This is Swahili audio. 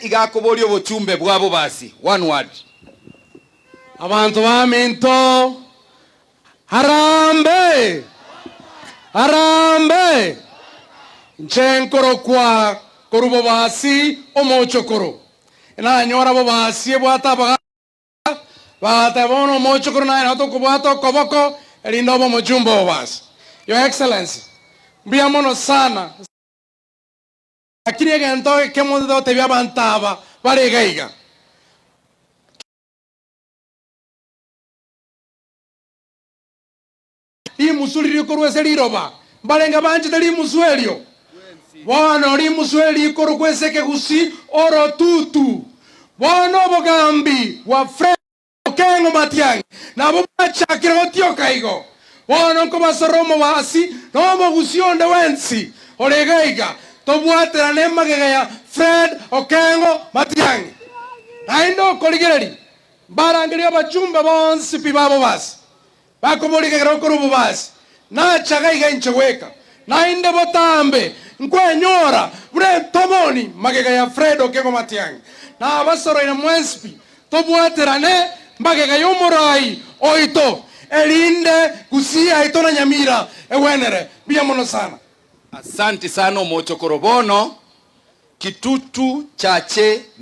igakobori obochumbe bwa Bobasi. One word. Abantu baminto harambe harambe nchenkoro kwa koru Bobasi Omochokoro ina nyora Bobasi bwata bono Omochokoro na hato kubwato koboko elindobo mojumbo Bobasi. Your Excellency, mbiamono sana akiri egento kemondo te byabantaba baregaiga musuli korwese liroba balenga banje tali muswelio bono li musweli korwese ke gusi oro tutu bono bogambi wa fre kengo Matiangi na bo chakira otio kaigo bono ko basoromo basi no mo gusionde wensi oregaiga to bwatera ne magega ya Fred Okengo Matiangi aindo koligereri barangiria bachumba bonsi pibabo basi bakomolike kero Bobasi na chagaiga incheweka na inde botambe nkwenyora bure tomoni magega ya Fred Okengo Matiangi na basoro ina mwenspi to bwaterane magega yomorai oito elinde kusia ito na Nyamira ewenere biamono sana. Asante sana Omochokoro bono kitutu chache